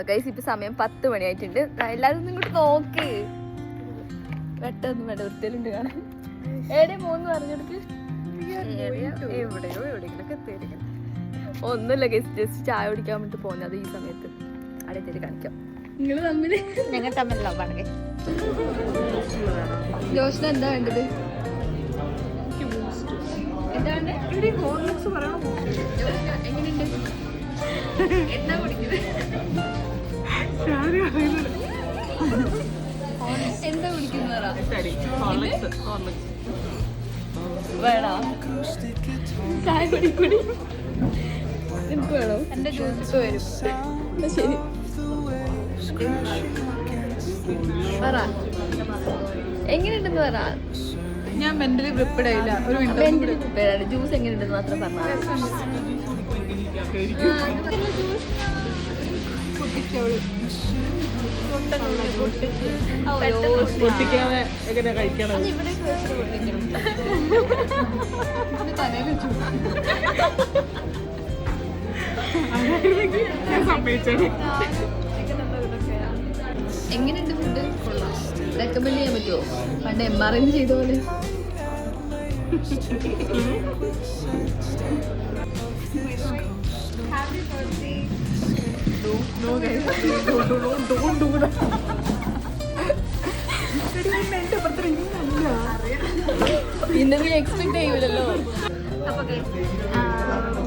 Guys ഇപ്പൊ സമയം 10 മണിയായിട്ടുണ്ട്. എല്ലാരും ഒന്നും ഇങ്ങോട്ട് നോക്ക്. വെട്ടൊന്നും വേണ്ട, വൃത്തിയിലുണ്ട് കാണാൻ. ഏടെ പോന്ന് പറഞ്ഞെടുക്ക്. എവിടെയോ എവിടെയെങ്കിലൊക്കെ എത്തിയിരിക്കണം. ഒന്നുമില്ല ഗൈസ്, ജസ്റ്റ് ചായ കുടിക്കാൻ വേണ്ടിട്ട് പോകുന്നത് ഈ സമയത്ത്. അവിടെ എത്തിയിട്ട് കാണിക്കാം. നിങ്ങൾ തമ്മില് ഞങ്ങൾ തമ്മിലല്ലോ പറഞ്ഞേ. ജോഷിന് എന്താ വേണ്ടത്? എന്താണ് എങ്ങനെയുണ്ട്? എന്താ കുടിക്കുന്നത്? എന്താ കുടിക്കുന്നതാ? വേണോ ചായ കുടിക്കൂടി? എനിക്ക് വേണോ? എന്റെ ജ്യൂസ് ഇപ്പൊ വരും. ശരി പറ, എങ്ങനെയുണ്ടെന്ന് പറ. ഞാൻ മെന്റലി പ്രിപ്പയർഡ് ആയില്ല. ഒരു മെന്റലി പ്രിപ്പയർഡ് ആണ്. ജ്യൂസ് എങ്ങനെയുണ്ടെന്ന് മാത്രം പറഞ്ഞാൽ. പൊട്ടിക്കാതെ എങ്ങനെ കഴിക്കണം? എങ്ങനെയുണ്ട് ഫുഡ്? റെക്കമെൻഡ് ചെയ്യാൻ പറ്റുമോ? പണ്ട് MRI ചെയ്ത പോലെ. ഇന്റർവ്യൂ എക്സ്പെക്ട് ചെയ്യൂലല്ലോ. അപ്പൊ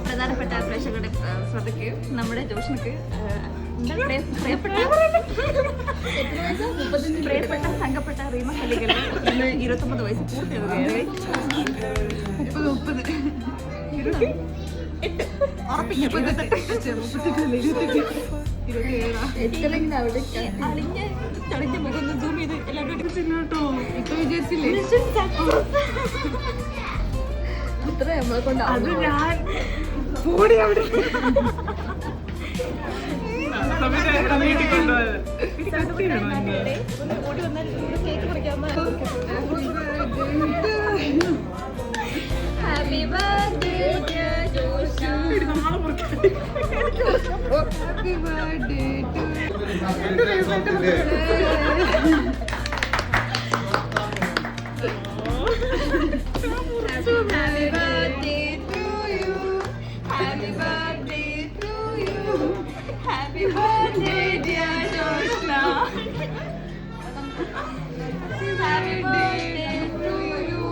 പ്രധാനപ്പെട്ട പ്രേക്ഷകരുടെ ശ്രദ്ധയ്ക്ക് നമ്മുടെ ജോഷിനക്ക് പ്രിയപ്പെട്ട സംഘപ്പെട്ട റീമ കലികൾ ഇന്ന് 29 വയസ്സ് പൂർത്തിയാവുകയാണ്. 30 ചളിഞ്ഞ മുഖം സൂം ചെയ്ത് എല്ലാവരും ഇപ്പൊ വിചാരിച്ചില്ലേ ഇത്ര നമ്മളെ കൊണ്ട് അത് ഞാൻ പോടി അവിടെ വീട്ടിൽ കൊണ്ടുപോയത്. ഓടി വന്നാൽ കേക്ക് മുറിക്കാമോ? Happy birthday Josha. Happy birthday Happy birthday to you. Happy birthday dear Joshna. Happy birthday to you.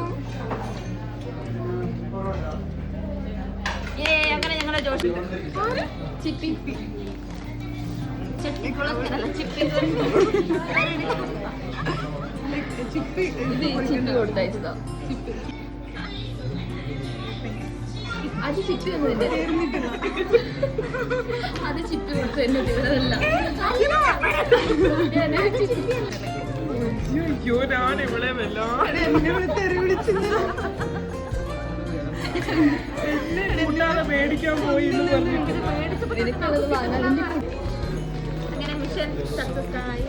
അങ്ങനെ ഞങ്ങളുടെ ജോഷി ചിപ്പി ചട്ടിക്കുളക്കല്ല ചിപ്പി ചിപ്പി കൊടുത്തയച്ചതാ. അത് ചിപ്പി ഒന്നുമില്ല, അത് ചിപ്പി കൊടുത്തു എന്നെ തീവ്രതല്ല. ഇവിടെ മേടിക്കാൻ പോയി എനിക്കുള്ളത് വാങ്ങാൻ അങ്ങനെ മിഷൻ സക്സസ് ആയി.